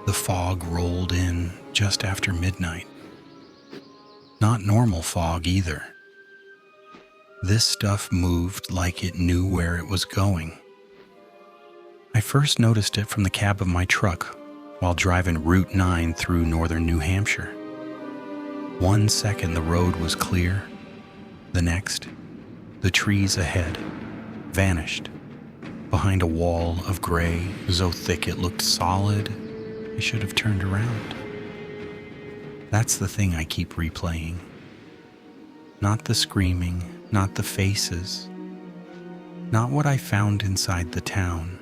The fog rolled in just after midnight. Not normal fog either. This stuff moved like it knew where it was going. I first noticed it from the cab of my truck while driving Route 9 through northern New Hampshire. 1 second the road was clear. The next, the trees ahead vanished behind a wall of gray so thick it looked solid. I should have turned around. That's the thing I keep replaying. Not the screaming, not the faces, not what I found inside the town.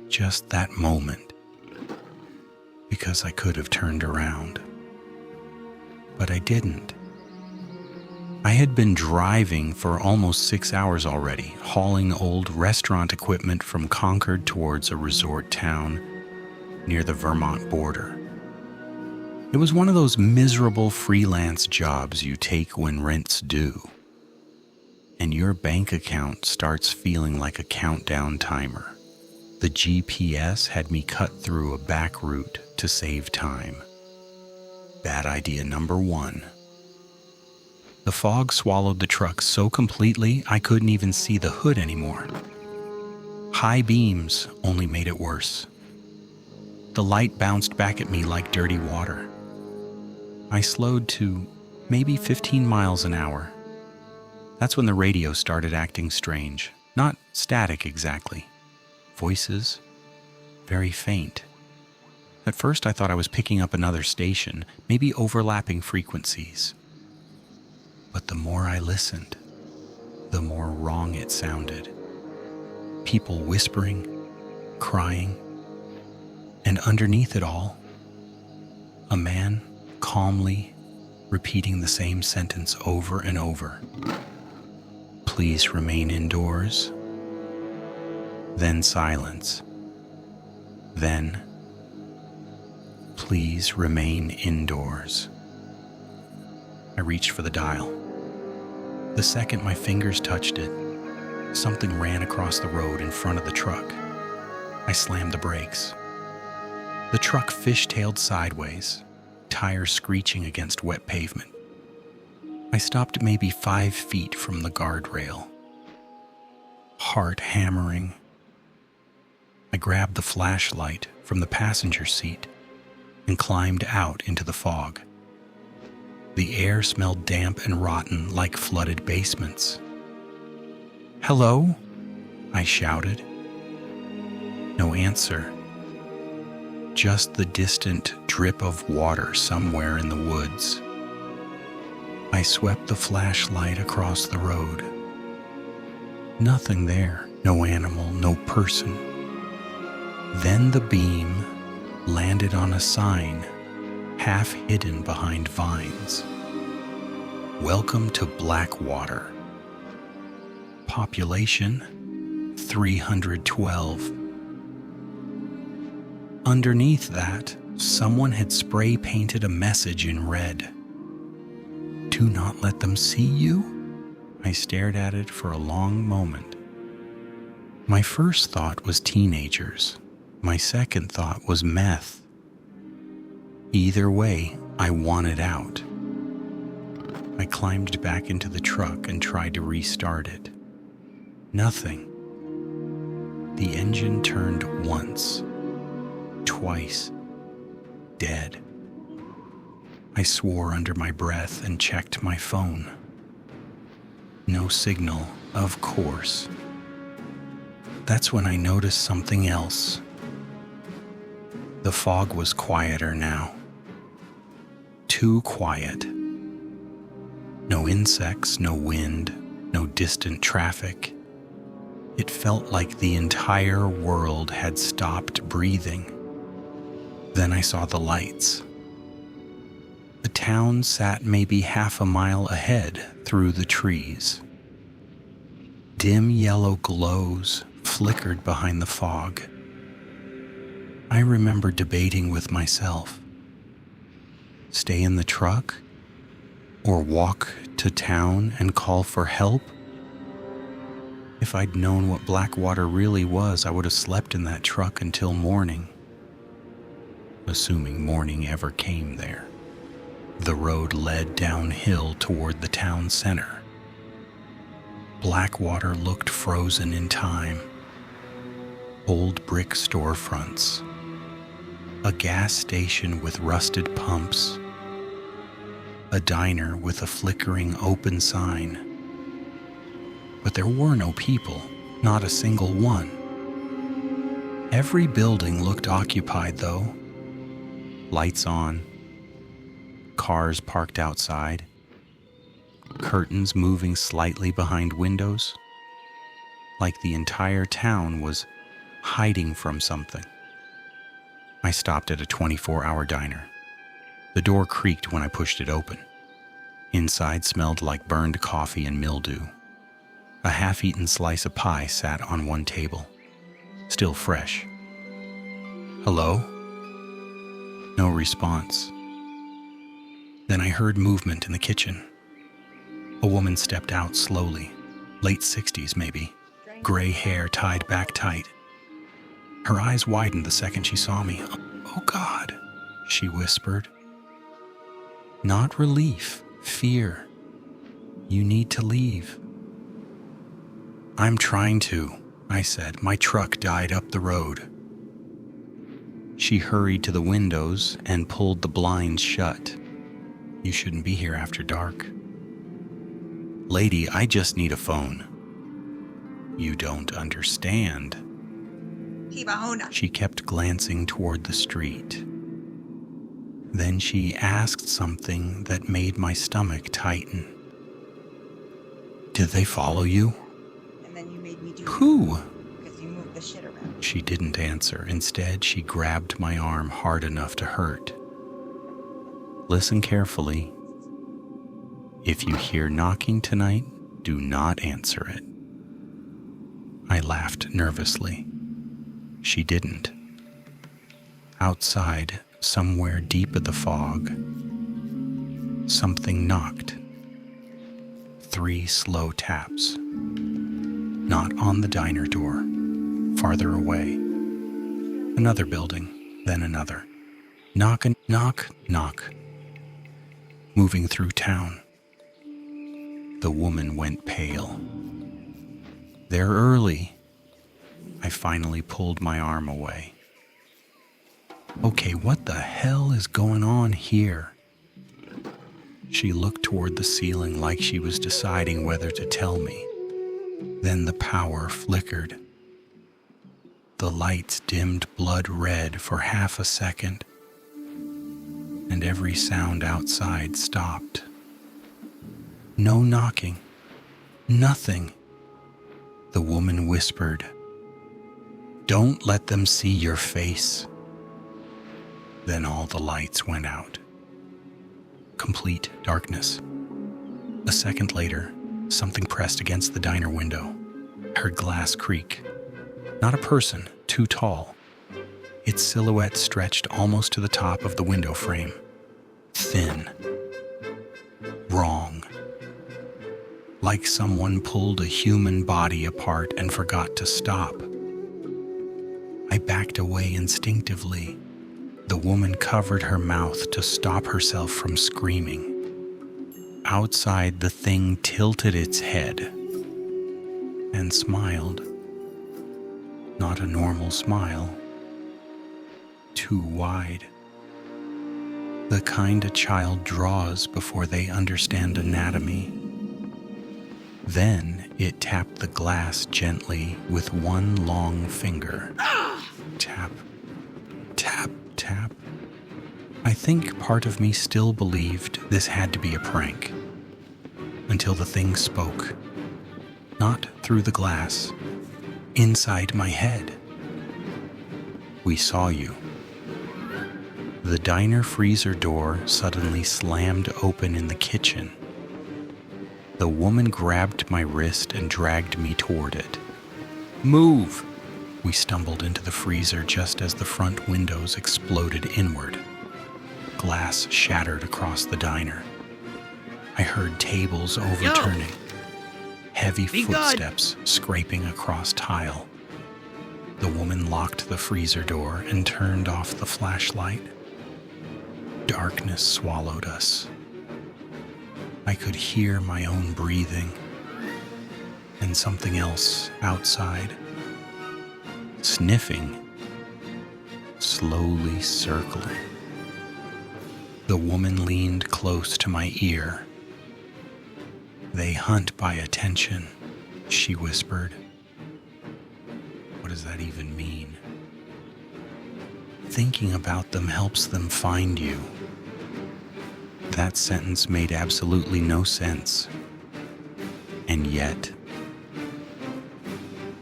Just that moment. Because I could have turned around. But I didn't. I had been driving for almost 6 hours already, hauling old restaurant equipment from Concord towards a resort town near the Vermont border. It was one of those miserable freelance jobs you take when rent's due, and your bank account starts feeling like a countdown timer. The GPS had me cut through a back route to save time. Bad idea number 1. The fog swallowed the truck so completely I couldn't even see the hood anymore. High beams only made it worse. The light bounced back at me like dirty water. I slowed to maybe 15 miles an hour. That's when the radio started acting strange. Not static exactly. Voices, very faint. At first I thought I was picking up another station, maybe overlapping frequencies. But the more I listened, the more wrong it sounded. People whispering, crying, and underneath it all, a man calmly repeating the same sentence over and over. Please remain indoors. Then silence. Then, please remain indoors. I reached for the dial. The second my fingers touched it, something ran across the road in front of the truck. I slammed the brakes. The truck fishtailed sideways, tires screeching against wet pavement. I stopped maybe 5 feet from the guardrail. Heart hammering. I grabbed the flashlight from the passenger seat and climbed out into the fog. The air smelled damp and rotten like flooded basements. "Hello?" I shouted. No answer. Just the distant drip of water somewhere in the woods. I swept the flashlight across the road. Nothing there, no animal, no person. Then the beam landed on a sign half hidden behind vines. Welcome to Blackwater. Population 312. Underneath that, someone had spray painted a message in red. Do not let them see you? I stared at it for a long moment. My first thought was teenagers. My second thought was meth. Either way, I wanted out. I climbed back into the truck and tried to restart it. Nothing. The engine turned once, twice, dead. I swore under my breath and checked my phone. No signal, of course. That's when I noticed something else. The fog was quieter now. Too quiet. No insects, no wind, no distant traffic. It felt like the entire world had stopped breathing. Then I saw the lights. The town sat maybe half a mile ahead through the trees. Dim yellow glows flickered behind the fog. I remember debating with myself. Stay in the truck? Or walk to town and call for help? If I'd known what Blackwater really was, I would have slept in that truck until morning. assuming morning ever came there. The road led downhill toward the town center. Blackwater looked frozen in time. Old brick storefronts, a gas station with rusted pumps, a diner with a flickering open sign. But there were no people, not a single one. Every building looked occupied, though. Lights on, cars parked outside, curtains moving slightly behind windows, like the entire town was hiding from something. I stopped at a 24-hour diner. The door creaked when I pushed it open. Inside smelled like burned coffee and mildew. A half-eaten slice of pie sat on one table, still fresh. Hello? No response. Then I heard movement in the kitchen. A woman stepped out slowly, late 60s maybe, gray hair tied back tight. Her eyes widened the second she saw me. "Oh God," she whispered. Not relief, fear. "You need to leave." "I'm trying to," I said. "My truck died up the road." She hurried to the windows and pulled the blinds shut. "You shouldn't be here after dark." "Lady, I just need a phone." "You don't understand." She kept glancing toward the street. Then she asked something that made my stomach tighten. "Did they follow you?" And then you made me do "Who?" because you moved the shit around. She didn't answer. Instead, she grabbed my arm hard enough to hurt. "Listen carefully. If you hear knocking tonight, do not answer it." I laughed nervously. She didn't. Outside, somewhere deep in the fog, something knocked. 3 slow taps. Not on the diner door, farther away. Another building, then another. Knock and knock, knock. Moving through town. The woman went pale. "They're early." I finally pulled my arm away. "Okay, what the hell is going on here?" She looked toward the ceiling like she was deciding whether to tell me. Then the power flickered. The lights dimmed blood red for half a second, and every sound outside stopped. No knocking. Nothing. The woman whispered, "Don't let them see your face." Then all the lights went out. Complete darkness. A second later, something pressed against the diner window. I heard glass creak. Not a person, too tall. Its silhouette stretched almost to the top of the window frame. Thin. Wrong. Like someone pulled a human body apart and forgot to stop. I backed away instinctively. The woman covered her mouth to stop herself from screaming. Outside, the thing tilted its head and smiled. Not a normal smile. Too wide. The kind a child draws before they understand anatomy. Then it tapped the glass gently with one long finger. Tap, tap, tap. I think part of me still believed this had to be a prank. Until the thing spoke. Not through the glass. Inside my head. "We saw you." The diner freezer door suddenly slammed open in the kitchen. The woman grabbed my wrist and dragged me toward it. "Move!" We stumbled into the freezer just as the front windows exploded inward. Glass shattered across the diner. I heard tables overturning. Heavy footsteps scraping across tile. The woman locked the freezer door and turned off the flashlight. Darkness swallowed us. I could hear my own breathing and something else outside, sniffing, slowly circling. The woman leaned close to my ear. "They hunt by attention," she whispered. What does that even mean? Thinking about them helps them find you. That sentence made absolutely no sense. And yet,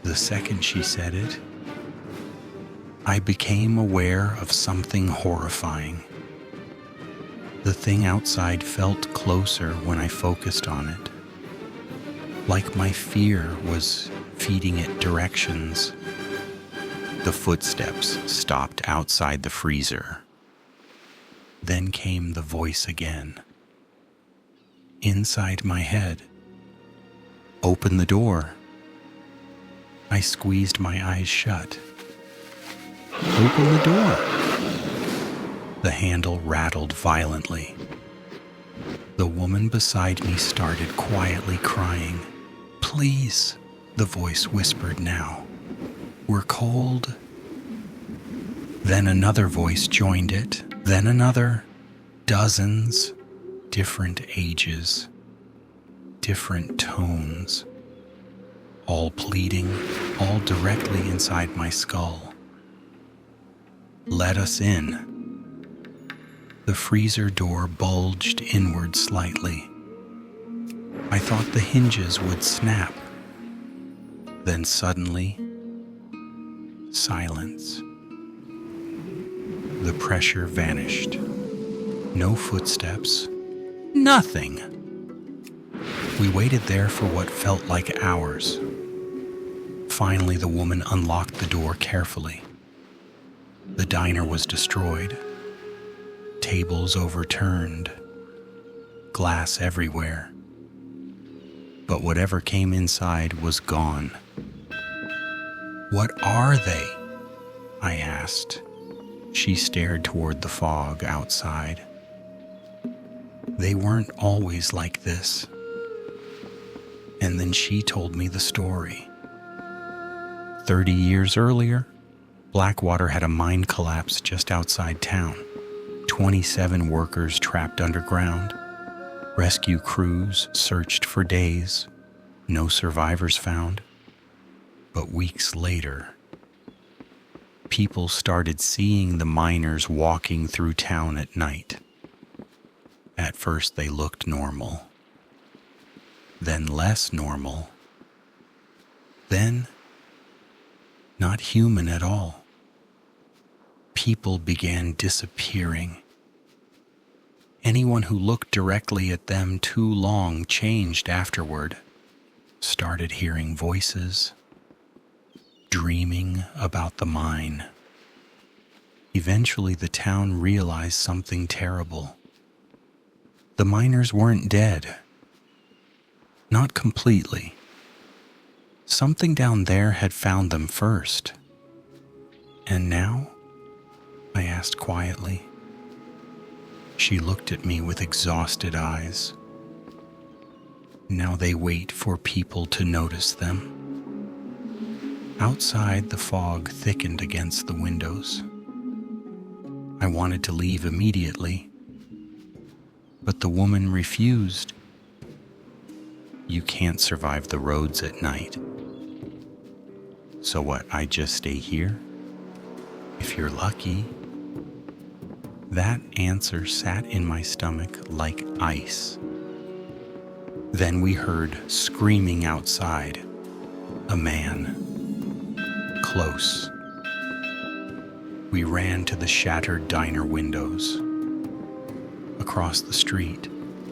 the second she said it, I became aware of something horrifying. The thing outside felt closer when I focused on it, like my fear was feeding it directions. The footsteps stopped outside the freezer. Then came the voice again. Inside my head. "Open the door." I squeezed my eyes shut. "Open the door." The handle rattled violently. The woman beside me started quietly crying. "Please," the voice whispered now. "We're cold." Then another voice joined it, then another. Dozens, different ages, different tones, all pleading, all directly inside my skull. "Let us in." The freezer door bulged inward slightly. I thought the hinges would snap. Then suddenly, silence. The pressure vanished. No footsteps. Nothing. We waited there for what felt like hours. Finally, the woman unlocked the door carefully. The diner was destroyed. Tables overturned. Glass everywhere. But whatever came inside was gone. "What are they?" I asked. She stared toward the fog outside. They weren't always like this. And then she told me the story. 30 years earlier, Blackwater had a mine collapse just outside town. 27 workers trapped underground. Rescue crews searched for days. No survivors found. But weeks later, people started seeing the miners walking through town at night. At first they looked normal, then less normal, then not human at all. People began disappearing. Anyone who looked directly at them too long changed afterward, started hearing voices, dreaming about the mine. Eventually, the town realized something terrible. The miners weren't dead. Not completely. Something down there had found them first. "And now?" I asked quietly. She looked at me with exhausted eyes. "Now they wait for people to notice them." Outside, the fog thickened against the windows. I wanted to leave immediately, but the woman refused. "You can't survive the roads at night." "So what, I just stay here? If you're lucky." That answer sat in my stomach like ice. Then we heard screaming outside. A man. Close. We ran to the shattered diner windows. Across the street,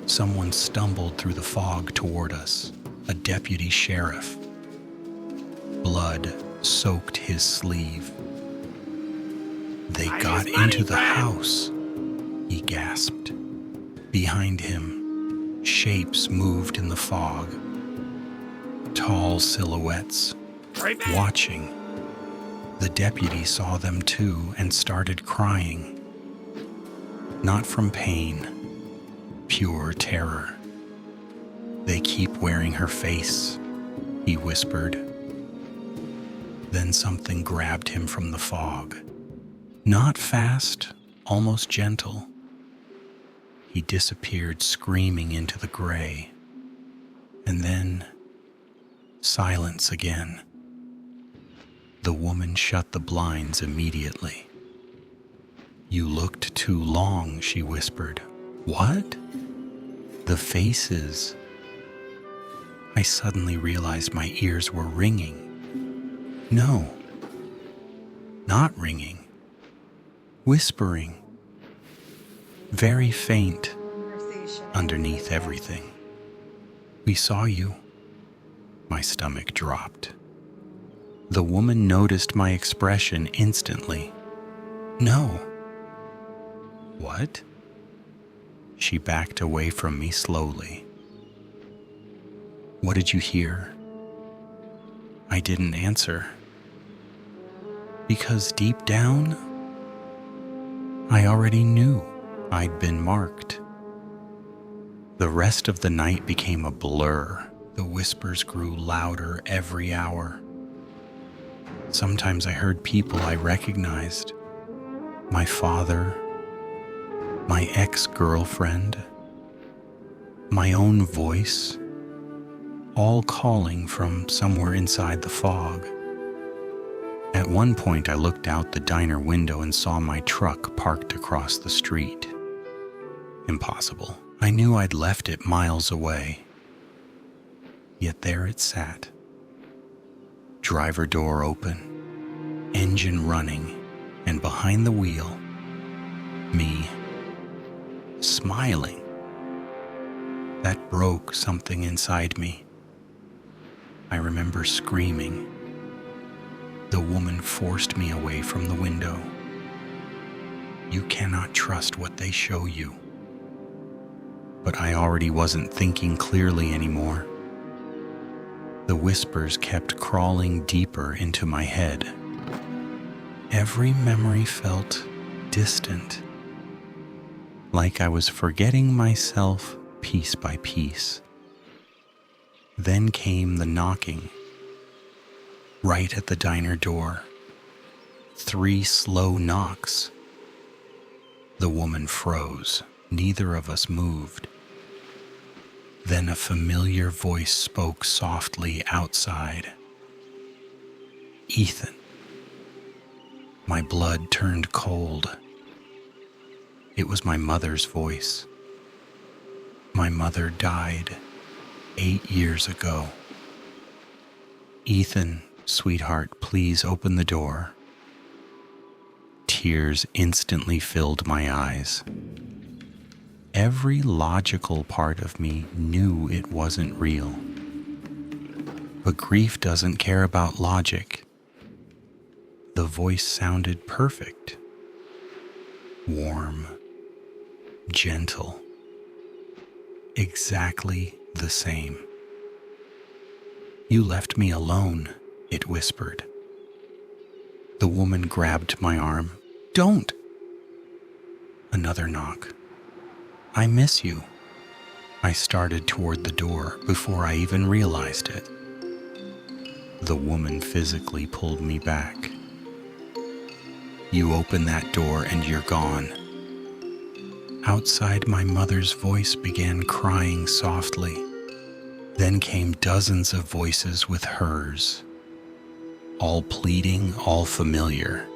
someone stumbled through the fog toward us, a deputy sheriff. Blood soaked his sleeve. "They got into the house," he gasped. Behind him, shapes moved in the fog. Tall silhouettes, watching. The deputy saw them too and started crying. Not from pain, pure terror. They keep wearing her face, he whispered. Then something grabbed him from the fog. Not fast, almost gentle. He disappeared screaming into the gray. And then, silence again. The woman shut the blinds immediately. You looked too long, she whispered. What? The faces. I suddenly realized my ears were ringing. No, not ringing. Whispering. Very faint. Conversation. Underneath everything. We saw you. My stomach dropped. The woman noticed my expression instantly. No. What? She backed away from me slowly. What did you hear? I didn't answer. Because deep down, I already knew I'd been marked. The rest of the night became a blur. The whispers grew louder every hour. Sometimes I heard people I recognized. My father, my ex-girlfriend, my own voice, all calling from somewhere inside the fog. At one point, I looked out the diner window and saw my truck parked across the street. Impossible. I knew I'd left it miles away. Yet there it sat. Driver door open, engine running, and behind the wheel, me, smiling. That broke something inside me. I remember screaming. The woman forced me away from the window. You cannot trust what they show you. But I already wasn't thinking clearly anymore. The whispers kept crawling deeper into my head. Every memory felt distant, like I was forgetting myself piece by piece. Then came the knocking, right at the diner door. 3 slow knocks. The woman froze. Neither of us moved. Then a familiar voice spoke softly outside. Ethan. My blood turned cold. It was my mother's voice. My mother died 8 years ago. Ethan, sweetheart, please open the door. Tears instantly filled my eyes. Every logical part of me knew it wasn't real. But grief doesn't care about logic. The voice sounded perfect. Warm. Gentle. Exactly the same. You left me alone, it whispered. The woman grabbed my arm. Don't! Another knock. I miss you. I started toward the door before I even realized it. The woman physically pulled me back. You open that door and you're gone. Outside, my mother's voice began crying softly. Then came dozens of voices with hers. All pleading, all familiar.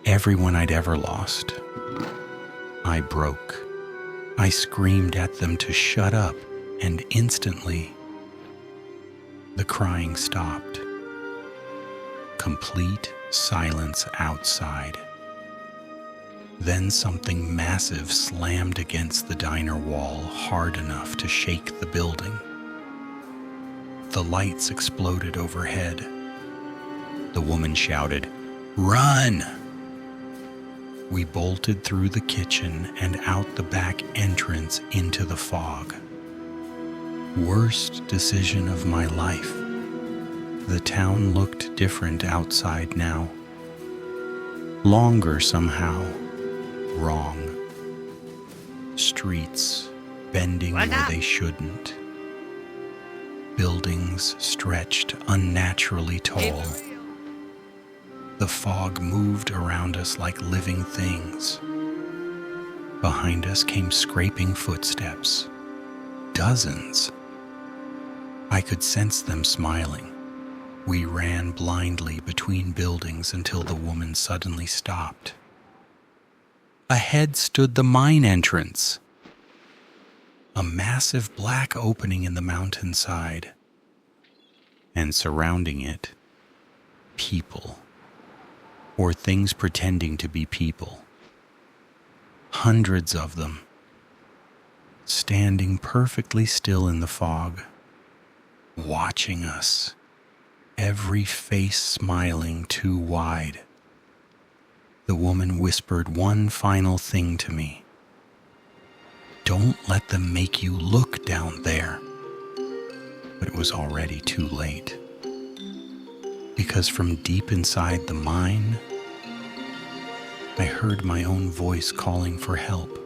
Everyone I'd ever lost. I broke. I screamed at them to shut up, and instantly, the crying stopped. Complete silence outside. Then something massive slammed against the diner wall hard enough to shake the building. The lights exploded overhead. The woman shouted, "Run!" We bolted through the kitchen and out the back entrance into the fog. Worst decision of my life. The town looked different outside now. Longer somehow. Wrong. Streets bending where they shouldn't. Buildings stretched unnaturally tall. The fog moved around us like living things. Behind us came scraping footsteps. Dozens. I could sense them smiling. We ran blindly between buildings until the woman suddenly stopped. Ahead stood the mine entrance. A massive black opening in the mountainside. And surrounding it, people. Or things pretending to be people. Hundreds of them. Standing perfectly still in the fog. Watching us. Every face smiling too wide. The woman whispered one final thing to me. Don't let them make you look down there. But it was already too late. Because from deep inside the mine, I heard my own voice calling for help.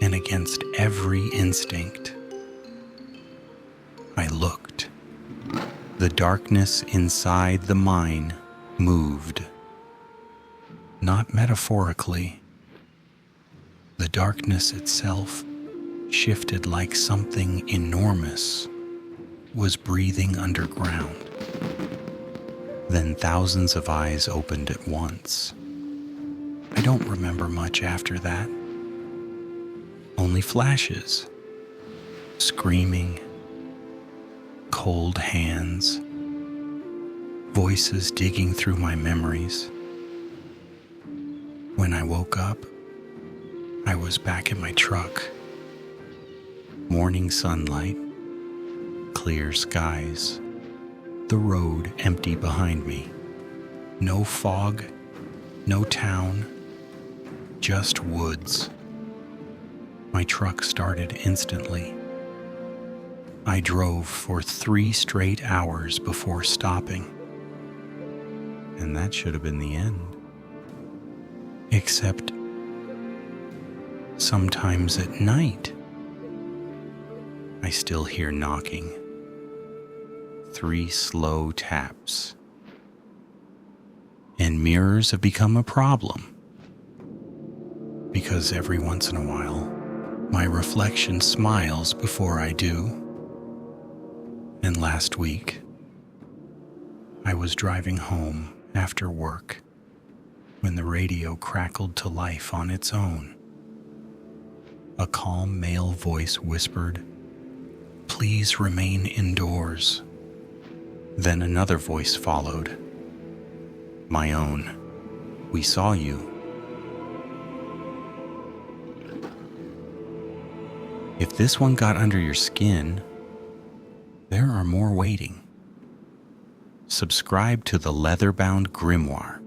And against every instinct, I looked. The darkness inside the mine moved. Not metaphorically. The darkness itself shifted like something enormous was breathing underground. Then thousands of eyes opened at once. I don't remember much after that. Only flashes. Screaming. Cold hands. Voices digging through my memories. When I woke up, I was back in my truck. Morning sunlight, clear skies, the road empty behind me. No fog, no town, just woods. My truck started instantly. I drove for 3 straight hours before stopping. And that should have been the end. Except sometimes at night, I still hear knocking. 3 slow taps. And mirrors have become a problem. Because every once in a while, my reflection smiles before I do. And last week, I was driving home after work when the radio crackled to life on its own. A calm male voice whispered, "Please remain indoors." Then another voice followed. My own. "We saw you." If this one got under your skin, there are more waiting. Subscribe to the leather-bound grimoire